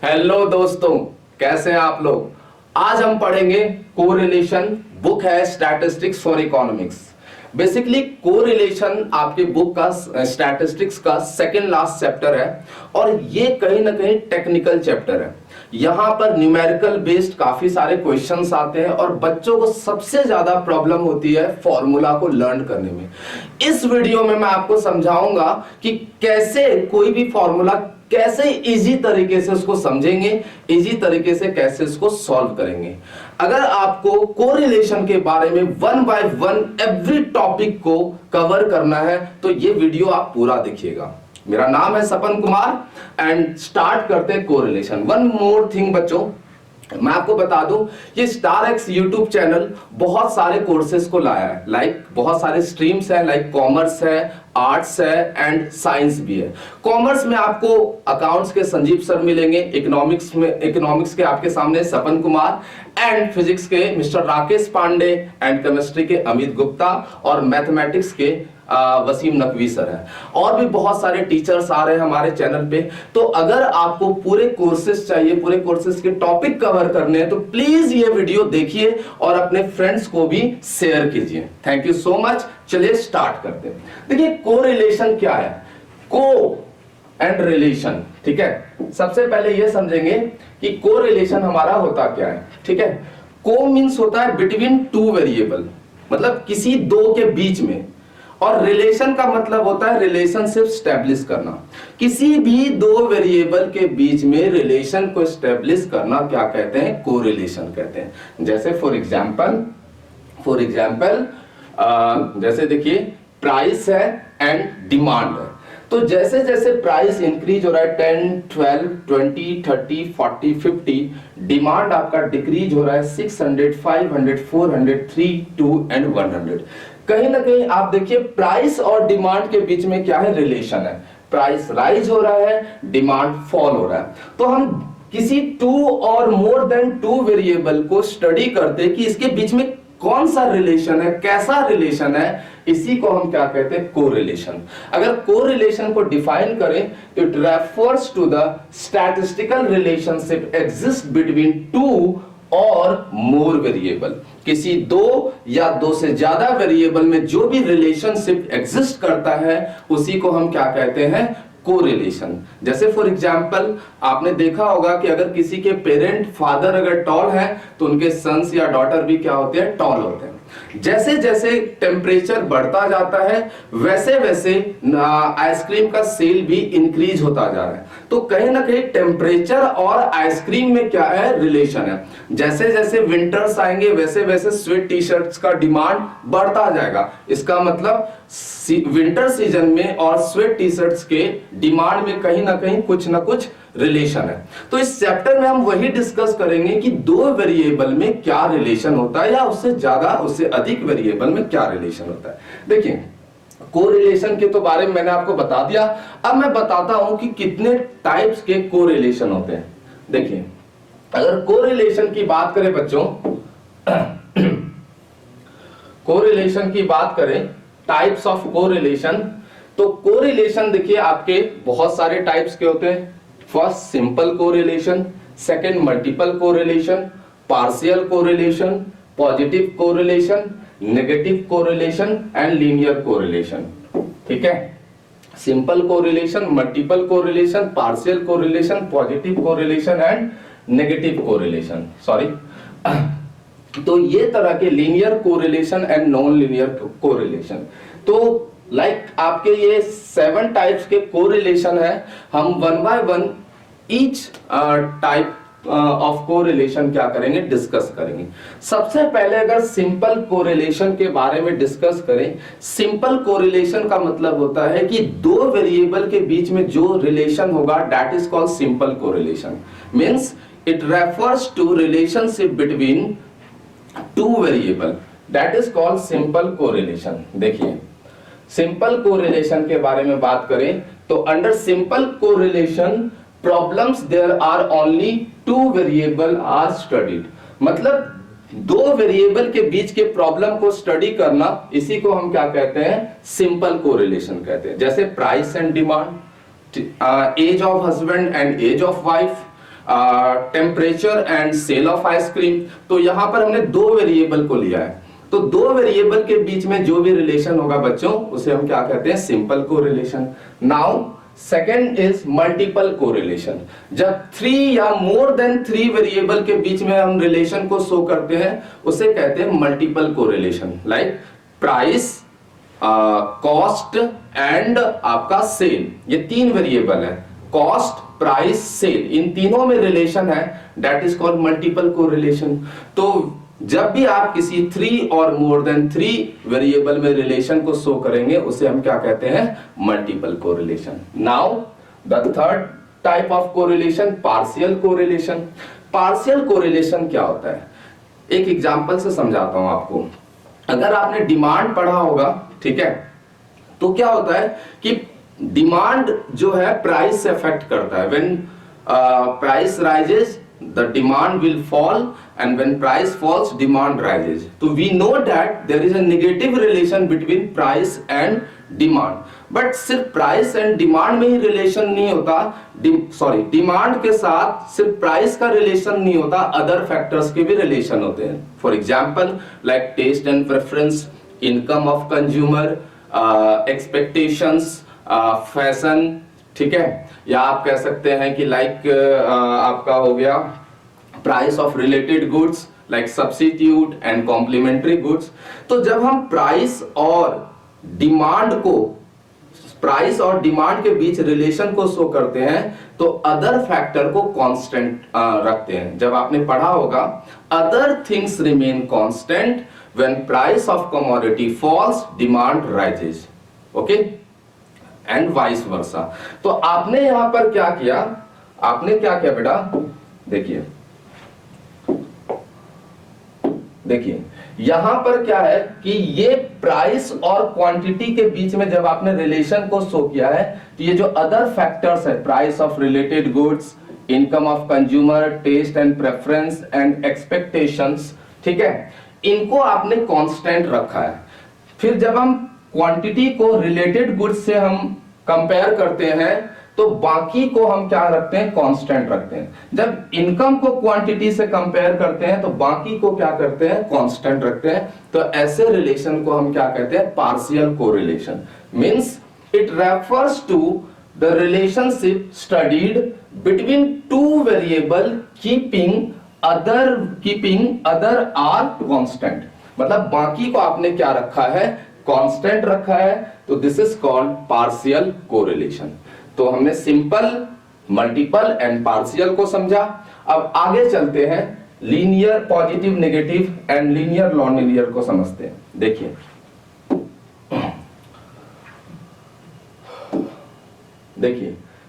Hello दोस्तों, कैसे हैं आप लोग। आज हम पढ़ेंगे कोरिलेशन। बुक है statistics for economics. Basically correlation आपके बुक का स्टैटिस्टिक्स का सेकंड लास्ट चैप्टर है और ये कहीं ना कहीं टेक्निकल चैप्टर है। यहाँ पर न्यूमेरिकल बेस्ड काफी सारे क्वेश्चंस आते हैं और बच्चों को सबसे ज्यादा प्रॉब्लम होती है फॉर्मूला को लर्न करने में। इस वीडियो में मैं आपको समझाऊंगा कि कैसे कोई भी फॉर्मूला कैसे इजी तरीके से उसको समझेंगे, इजी तरीके से कैसे इसको सॉल्व करेंगे। अगर आपको कोरिलेशन के बारे में one by one every topic को कवर करना है तो ये वीडियो आप पूरा देखिएगा। मेरा नाम है सपन कुमार एंड स्टार्ट करते हैं कोरिलेशन। वन मोर थिंग बच्चों, मैं आपको बता दूं, ये स्टार एक्स यूट्यूब चैनल बहुत सारे कोर्सेज को लाया है। लाइक बहुत सारे स्ट्रीम्स हैं, लाइक कॉमर्स है, आर्ट्स है एंड साइंस भी है। कॉमर्स में आपको अकाउंट्स के संजीव सर मिलेंगे, इकोनॉमिक्स के आपके सामने सपन कुमार एंड फिजिक्स के mister Rakesh Pandey and chemistry के अमित गुप्ता और मैथमेटिक्स के वसीम नकवी सर है। और भी बहुत सारे टीचर्स आ रहे हैं हमारे चैनल पे। तो अगर आपको पूरे कोर्सेज चाहिए, पूरे कोर्सेज के टॉपिक कवर करने हैं तो प्लीज ये वीडियो देखिए और अपने फ्रेंड्स को भी शेयर कीजिए। Thank you so much. चलिए स्टार्ट करते हैं। देखिए कोरिलेशन क्या है, को एंड रिलेशन। ठीक है, सबसे पहले ये समझेंगे कि कोरिलेशन हमारा होता क्या है। ठीक है, को मींस होता है बिटवीन टू वेरिएबल, मतलब किसी दो के बीच में, और रिलेशन का मतलब होता है रिलेशनशिप स्टैब्लिश करना। किसी भी दो वेरिएबल के बीच में रिलेशन को स्टैब्लिश करना क्या कहते हैं, कोरिलेशन कहते हैं। जैसे फॉर एग्जांपल जैसे देखिए प्राइस है एंड डिमांड है। तो जैसे जैसे प्राइस इंक्रीज हो रहा है 10, 12, 20, 30, 40, 50, डिमांड आपका डिक्रीज हो रहा है 600, 500, 400, 3, 2 एंड 100। कहीं ना कहीं आप देखिए प्राइस और डिमांड के बीच में क्या है, रिलेशन है। प्राइस राइज हो रहा है, डिमांड फॉल हो रहा है। तो हम किसी टू और मोर देन टू वेरिएबल को स्टडी करते कि इसके बीच में कौन सा रिलेशन है, कैसा रिलेशन है, इसी को हम क्या कहते हैं, कोरिलेशन। अगर कोरिलेशन को डिफाइन करें तो it refers to the statistical relationship exist between two और मोर वेरिएबल। किसी दो या दो से ज्यादा वेरिएबल में जो भी रिलेशनशिप एग्जिस्ट करता है उसी को हम क्या कहते हैं, कोरिलेशन। जैसे फॉर एग्जांपल आपने देखा होगा कि अगर किसी के पेरेंट फादर अगर टॉल है तो उनके सन्स या डॉटर भी क्या होते हैं, टॉल होते हैं। जैसे जैसे टेम्परेचर बढ़ता जाता है वैसे वैसे आइसक्रीम का सेल भी इंक्रीज होता जा रहा है। तो कहीं ना कहीं टेम्परेचर और आइसक्रीम में क्या है, रिलेशन है। जैसे जैसे विंटर्स आएंगे वैसे वैसे स्वेट टी शर्ट्स का डिमांड बढ़ता जाएगा। इसका मतलब विंटर सीजन में और स्वेट टी शर्ट्स के डिमांड में कहीं ना कहीं कुछ ना कुछ रिलेशन है। तो इस चैप्टर में हम वही डिस्कस करेंगे कि दो वेरिएबल में क्या रिलेशन होता है या उससे ज्यादा उससे अधिक वेरिएबल में क्या रिलेशन होता है। देखिए कोरिलेशन के तो बारे में मैंने आपको बता दिया। अब मैं बताता हूं कि कितने टाइप्स के कोरिलेशन होते हैं। देखिए अगर कोरिलेशन की बात करें बच्चों, कोरिलेशन की बात करें, टाइप्स ऑफ कोरिलेशन, तो कोरिलेशन देखिए आपके बहुत सारे टाइप्स के होते हैं। First simple correlation, second multiple correlation, partial correlation, positive correlation, negative correlation and linear correlation. ठीक है, simple correlation, multiple correlation, partial correlation, positive correlation and negative correlation. Sorry, तो ये तरह के linear correlation and non linear correlation. तो like आपके ये 7 types के कोरिलेशन है। हम one by one each type of correlation क्या करेंगे, डिस्कस करेंगे। सबसे पहले अगर सिंपल कोरिलेशन के बारे में डिस्कस करें, सिंपल कोरिलेशन का मतलब होता है कि दो वेरिएबल के बीच में जो रिलेशन होगा that is called simple correlation. Means it refers to relationship between two variable, that is called simple correlation. देखिए सिंपल कोरिलेशन के बारे में बात करें तो under simple correlation problems there are only two variable are studied. मतलब दो variable के बीच के प्रॉब्लम को स्टडी करना, इसी को हम क्या कहते हैं, सिंपल कोरिलेशन कहते हैं। जैसे price and demand, age of husband and age of wife, temperature and sale of ice cream. तो यहां पर हमने दो वेरिएबल को लिया है, तो दो वेरिएबल के बीच में जो भी रिलेशन होगा बच्चों उसे हम क्या कहते हैं, simple correlation. Now second is multiple correlation. जब 3 या मोर देन 3 वेरिएबल के बीच में हम रिलेशन को शो करते हैं उसे कहते हैं multiple correlation. Like price, cost and आपका सेल, ये 3 वेरिएबल है, कॉस्ट, प्राइस, सेल, इन तीनों में रिलेशन है, that is called multiple correlation. तो जब भी आप किसी 3 और मोर देन 3 वेरिएबल में रिलेशन को शो करेंगे उसे हम क्या कहते हैं, multiple correlation. Now the third type of correlation, partial correlation. Partial correlation क्या होता है, एक एग्जांपल से समझाता हूं आपको। अगर आपने डिमांड पढ़ा होगा, ठीक है, तो क्या होता है कि डिमांड जो है प्राइस से अफेक्ट करता है। When price rises the demand will fall and when price falls demand rises. So we know that there is a negative relation between price and demand. But सिर्फ price and demand में ही relation नहीं होता, demand के साथ सिर्फ price का relation नहीं होता, other factors के भी relation होते हैं। For example like taste and preference, income of consumer, expectations, fashion, ठीक है, या आप कह सकते हैं कि लाइक आपका हो गया price of related goods like substitute and complementary goods. तो जब हम प्राइस और डिमांड के बीच रिलेशन को शो करते हैं तो अदर फैक्टर को कांस्टेंट रखते हैं। जब आपने पढ़ा होगा other things remain constant when price of commodity falls demand rises, okay, and vice versa. तो आपने यहां पर क्या किया, आपने क्या किया बेटा, देखिए यहां पर क्या है कि ये प्राइस और क्वांटिटी के बीच में जब आपने रिलेशन को शो किया है तो ये जो अदर फैक्टर्स है, price of related goods, income of consumer, taste and preference and expectations, ठीक है, इनको आपने कांस्टेंट रखा है। फिर जब हम क्वांटिटी को रिलेटेड गुड्स से हम कंपेयर करते हैं तो बाकी को हम क्या रखते हैं, कांस्टेंट रखते हैं। जब इनकम को क्वांटिटी से कंपेयर करते हैं तो बाकी को क्या करते हैं, कांस्टेंट रखते हैं। तो ऐसे रिलेशन को हम क्या कहते हैं, partial correlation. Means it refers to the relationship studied between two variable keeping other are constant. मतलब बाकी को आपने क्या रखा है, कांस्टेंट रखा है, तो this is called partial correlation. तो हमने सिंपल, मल्टीपल एंड पार्शियल को समझा। अब आगे चलते हैं linear positive negative and linear non linear को समझते हैं। देखिए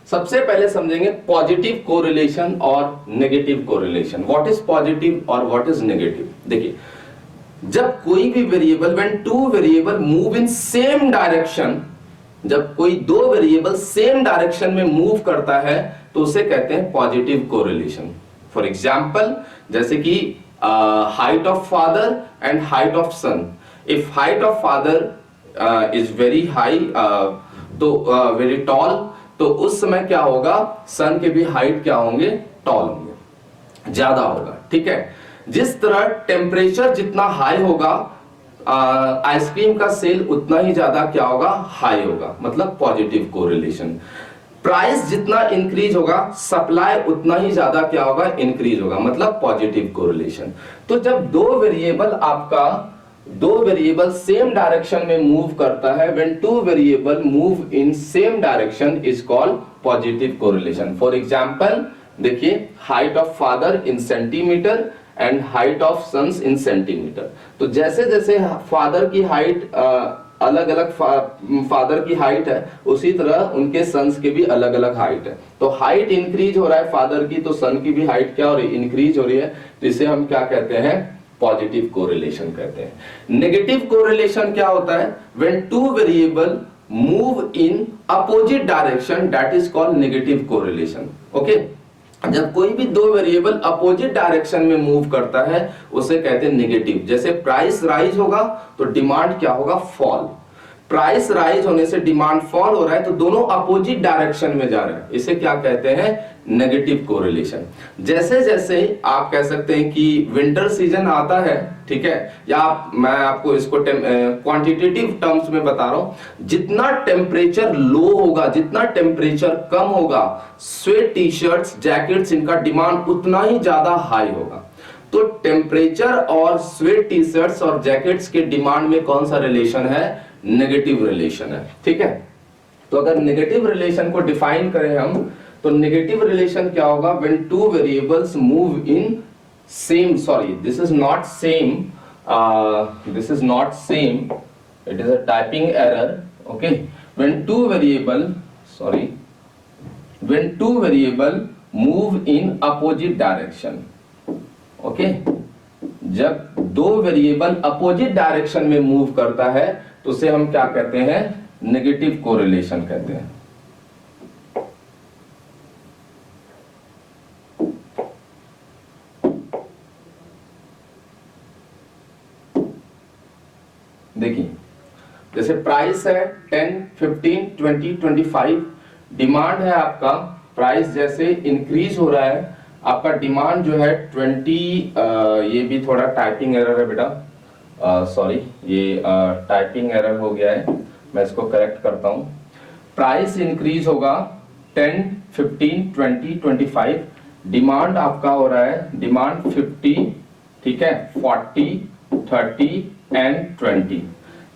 सबसे पहले समझेंगे पॉजिटिव कोरिलेशन और negative correlation. What is positive और व्हाट इज नेगेटिव। देखिए जब कोई भी variable, when two variable move in same direction, जब कोई दो वेरिएबल सेम डायरेक्शन में मूव करता है तो उसे कहते हैं पॉजिटिव कोरिलेशन। फॉर एग्जांपल जैसे कि height of father and height of son. If height of father is very high, तो वेरी टॉल, तो उस समय क्या होगा, सन के भी हाइट क्या होंगे, टॉल होंगे, ज्यादा होगा, ठीक है। जिस तरह टेम्परेचर जितना हाई होगा आइसक्रीम का सेल उतना ही ज्यादा क्या होगा, हाई होगा, मतलब पॉजिटिव कोरिलेशन। प्राइस जितना इंक्रीज होगा सप्लाई उतना ही ज्यादा क्या होगा, इंक्रीज होगा, मतलब पॉजिटिव कोरिलेशन। तो जब दो वेरिएबल सेम डायरेक्शन में मूव करता है, when two variable move in same direction is called positive correlation. For example देखिए height of father in centimeter and height of sons in centimeter. तो जैसे जैसे फादर की हाइट अलग अलग फादर की हाइट है, उसी तरह उनके सन्स के भी अलग अलग हाइट है। तो हाइट इंक्रीज हो रहा है फादर की, तो सन की भी हाइट क्या हो रही है, इंक्रीज हो रही है। तो इसे हम क्या कहते हैं, पॉजिटिव कोरिलेशन कहते हैं। नेगेटिव कोरिलेशन क्या होता है, when two variable move in opposite direction, that is called negative correlation. Okay, जब कोई भी दो वेरिएबल अपोजिट डायरेक्शन में मूव करता है उसे कहते हैं नेगेटिव। जैसे प्राइस राइज होगा तो डिमांड क्या होगा, फॉल। प्राइस राइज होने से डिमांड फॉल हो रहा है, तो दोनों अपोजिट डायरेक्शन में जा रहे हैं, इसे क्या कहते हैं, नेगेटिव कोरिलेशन। जैसे जैसे आप कह सकते हैं कि विंटर सीजन आता है, ठीक है, या मैं आपको इसको क्वांटिटेटिव टर्म्स में बता रहा हूं, जितना टेम्परेचर लो होगा, जितना टेम्परेचर कम होगा, स्वेट टी शर्ट्स जैकेट्स इनका डिमांड उतना ही ज्यादा हाई होगा। तो टेम्परेचर और स्वेट टी शर्ट्स और जैकेट्स के डिमांड में कौन सा रिलेशन है, नेगेटिव रिलेशन है, ठीक है। तो अगर नेगेटिव रिलेशन को डिफाइन करें हम, तो नेगेटिव रिलेशन क्या होगा, when two variables move in same, sorry this is not same, this is not same, it is a typing error, okay. When two variable, sorry, when two variable move in opposite direction, okay, जब दो variable opposite direction में move करता है तो उसे हम क्या कहते हैं, नेगेटिव कोरिलेशन कहते हैं। देखिए, जैसे प्राइस है 10, 15, 20, 25, डिमांड है आपका, प्राइस जैसे इंक्रीज हो रहा है, आपका डिमांड जो है 20, ये भी थोड़ा टाइपिंग एरर है बेटा, सॉरी, ये टाइपिंग एरर हो गया है, मैं इसको करेक्ट करता हूं। प्राइस इंक्रीज होगा 10, 15, 20, 25, डिमांड आपका हो रहा है, डिमांड 50, ठीक है, 40, 30 एंड 20।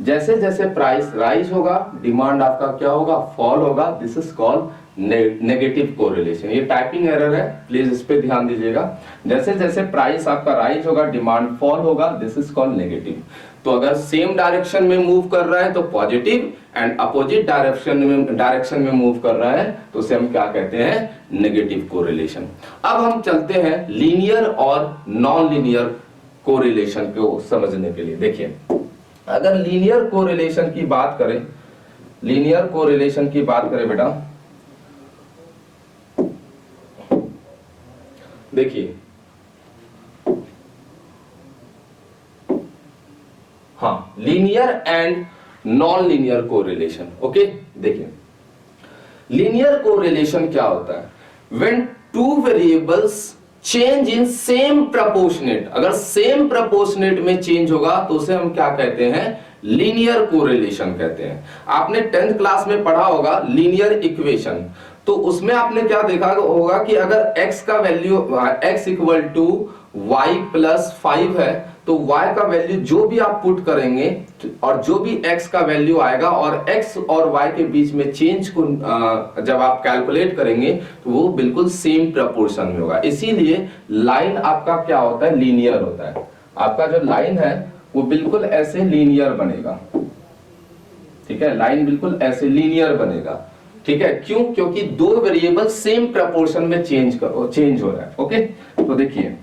जैसे जैसे प्राइस राइज होगा, डिमांड आपका क्या होगा, फॉल होगा, this is called negative correlation. ये टाइपिंग एरर है, प्लीज इस पे ध्यान दीजिएगा। जैसे जैसे प्राइस आपका राइज होगा, डिमांड फॉल होगा, दिस इज कॉल्ड नेगेटिव। तो अगर सेम डायरेक्शन में मूव कर रहा है तो पॉजिटिव, एंड अपोजिट डायरेक्शन में मूव कर रहा है तो उसे हम क्या कहते हैं, नेगेटिव कोरिलेशन। अब हम चलते हैं लीनियर और नॉन लीनियर कोरिलेशन को समझने के लिए। देखिए, अगर लीनियर कोरिलेशन की बात करें, लीनियर कोरिलेशन की बात करें बेटा, देखिए, हाँ, linear and non linear correlation, okay. देखिए, लीनियर कोरिलेशन क्या होता है, when two variables change in same proportionate, अगर सेम प्रपोर्शनेट में चेंज होगा तो उसे हम क्या कहते हैं, लीनियर कोरिलेशन कहते हैं। आपने 10th क्लास में पढ़ा होगा लीनियर इक्वेशन, तो उसमें आपने क्या देखा होगा कि अगर x का value x equal to y plus 5 है, तो y का वैल्यू जो भी आप पुट करेंगे और जो भी x का वैल्यू आएगा और x और y के बीच में चेंज को जब आप कैलकुलेट करेंगे तो वो बिल्कुल सेम प्रपोर्शन में होगा। इसीलिए लाइन आपका क्या होता है, लीनियर होता है। आपका जो लाइन है वो बिल्कुल ऐसे लीनियर बनेगा, ठीक है, लाइन बिल्कुल ऐसे लीनियर बनेगा, ठीक है। क्यों? क्योंकि दो वेरिएबल सेम प्रपोर्शन में चेंज हो रहा है, ओके। तो देखिए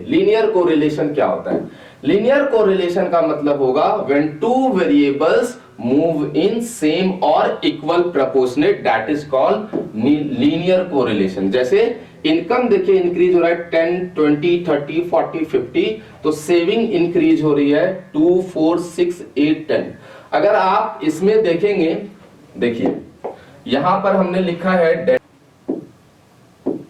लीनियर कोरिलेशन क्या होता है, लीनियर कोरिलेशन का मतलब होगा when two variables move in same और equal proportionate, that is called linear correlation. जैसे इनकम देखिए इंक्रीज हो रहा है 10, 20, 30, 40, 50, तो सेविंग इंक्रीज हो रही है 2, 4, 6, 8, 10। अगर आप इसमें देखेंगे, देखिए यहां पर हमने लिखा है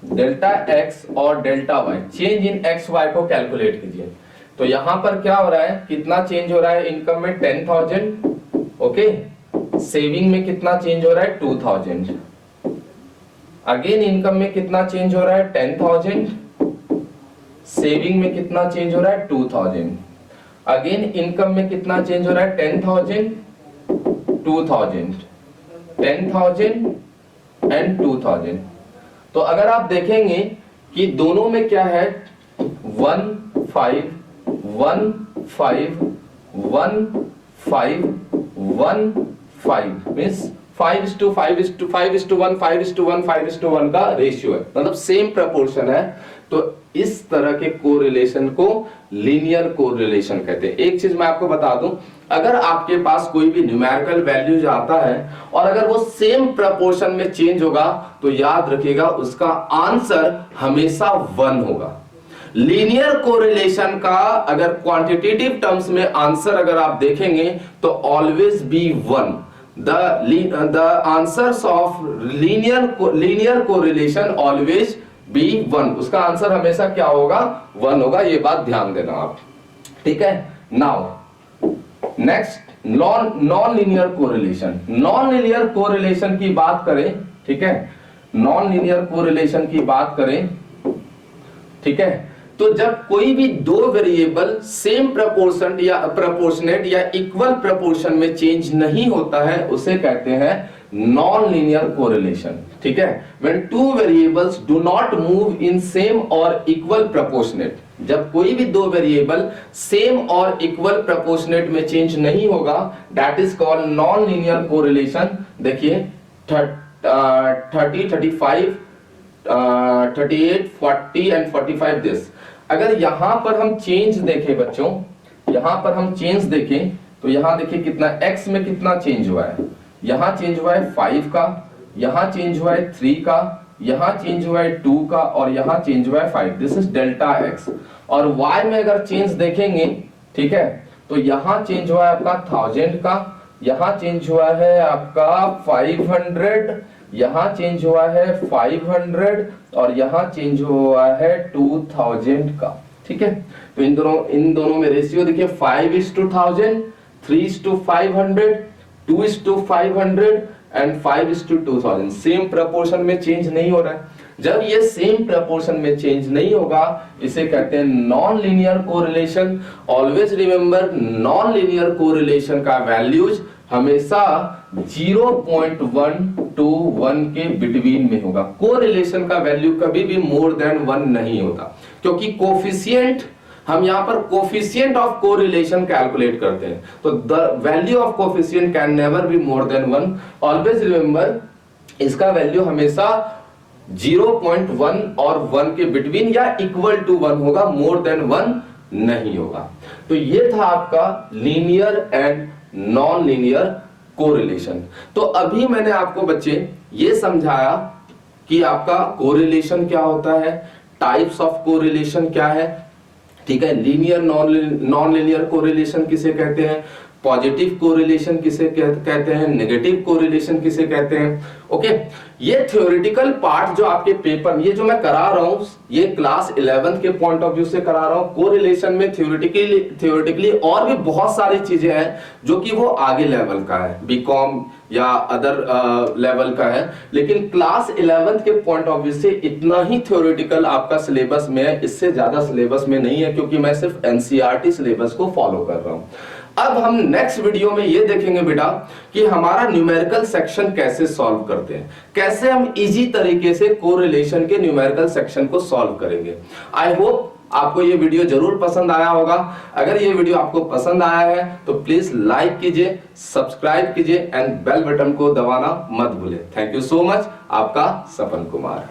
डेल्टा एक्स और delta Y, change in X Y को कैलकुलेट कीजिए। तो यहां पर क्या हो रहा है, कितना चेंज हो रहा है, इनकम में 10,000, ओके, सेविंग में कितना चेंज हो रहा है 2,000, अगेन इनकम में कितना चेंज हो रहा है 10,000, सेविंग में कितना चेंज हो रहा है 2,000, अगेन इनकम में कितना चेंज हो रहा है 10,000, 2,000, 10,000 एंड 2,000। तो अगर आप देखेंगे कि दोनों में क्या है 1, 5, 1, 5, 1, 5, 1, 5 मींस 5:5:5:1, 5:1, 5:1 का रेशियो है, मतलब सेम प्रपोर्शन है। तो इस तरह के कोरिलेशन को लीनियर कोरिलेशन कहते हैं। एक चीज मैं आपको बता दूं, अगर आपके पास कोई भी न्यूमेरिकल वैल्यूज आता है और अगर वो सेम प्रपोर्शन में चेंज होगा तो याद रखिएगा उसका आंसर हमेशा 1 होगा। लीनियर कोरिलेशन का अगर क्वांटिटेटिव टर्म्स में आंसर अगर आप देखेंगे तो always be 1। the answers of linear correlation always be 1। उसका आंसर हमेशा क्या होगा? 1 होगा। ये बात ध्यान देना आप, ठीक है। Now next non linear correlation. Non linear correlation की बात करें, ठीक है, नॉन लीनियर कोरिलेशन की बात करें, ठीक है, तो जब कोई भी दो वेरिएबल सेम प्रपोर्शन या प्रपोर्शनेट या इक्वल प्रपोर्शन में चेंज नहीं होता है उसे कहते हैं नॉन लीनियर कोरिलेशन, ठीक है। When two variables do not move in same और इक्वल प्रपोर्शनेट, जब कोई भी दो वेरिएबल सेम और इक्वल प्रपोर्शनेट में चेंज नहीं होगा, that is called non linear correlation. देखिए 30, 35, 38, 40 एंड 45 दिस। अगर यहां पर हम चेंज देखें बच्चों, यहां पर हम चेंज देखें तो यहां देखिए कितना x में कितना चेंज हुआ है। यहां चेंज हुआ है 5 का, यहां चेंज हुआ है 3 का, यहां चेंज हुआ है 2 का और यहां चेंज हुआ है 5। This is delta x। और y में अगर चेंज देखेंगे, ठीक है, तो यहां चेंज हुआ है आपका 1000 का, यहां चेंज हुआ है आपका 500, यहां चेंज हुआ है 500 और यहां चेंज हुआ है 2000 का, ठीक है। तो इन दोनों में रेशियो देखिए 5:1000, 3:500, 2:500 एंड 5:2000। सेम प्रपोर्शन में चेंज नहीं हो रहा है। जब ये सेम प्रपोर्शन में चेंज नहीं होगा इसे कहते हैं non linear correlation. Always remember non linear correlation का वैल्यूज हमेशा 0.1 to 1 के बिटवीन में होगा। कोरिलेशन का वैल्यू कभी भी मोर देन 1 नहीं होता, क्योंकि कोफिशिएंट, हम यहां पर कोफिशिएंट ऑफ कोरिलेशन कैलकुलेट करते हैं, तो the value of coefficient can never be more than 1। Always remember इसका वैल्यू हमेशा 0.1 और 1 के बिटवीन या इक्वल टू 1 होगा, मोर देन 1 नहीं होगा। तो ये था आपका linear and non linear correlation. तो अभी मैंने आपको बच्चे ये समझाया कि आपका कोरिलेशन क्या होता है, टाइप्स ऑफ कोरिलेशन क्या है, ठीक है, लीनियर नॉन लीनियर कोरिलेशन किसे कहते हैं, पॉजिटिव कोरिलेशन किसे कहते हैं, नेगेटिव कोरिलेशन किसे कहते हैं। ओके, ये थ्योरेटिकल पार्ट जो आपके पेपर, ये जो मैं करा रहा हूं ये क्लास 11 के पॉइंट ऑफ व्यू से करा रहा हूं। कोरिलेशन में थ्योरेटिकली और भी बहुत सारी चीजें हैं जो कि वो आगे लेवल का है, बीकॉम या अदर लेवल का है, लेकिन क्लास 11 के पॉइंट ऑफ व्यू से इतना ही थ्योरेटिकल आपका सिलेबस में है, इससे ज्यादा सिलेबस में नहीं है, क्योंकि मैं सिर्फ एनसीईआरटी सिलेबस को फॉलो कर रहा हूं। अब हम नेक्स्ट वीडियो में ये देखेंगे बेटा कि हमारा न्यूमेरिकल सेक्शन कैसे सॉल्व करते हैं, कैसे हम इजी तरीके से कोरिलेशन के न्यूमेरिकल सेक्शन को सॉल्व करेंगे। आई होप आपको ये वीडियो जरूर पसंद आया होगा। अगर ये वीडियो आपको पसंद आया है तो प्लीज लाइक कीजिए, सब्सक्राइब कीजिए एंड बेल बटन को दबाना मत भूलें। Thank you so much. आपका सपन कुमार।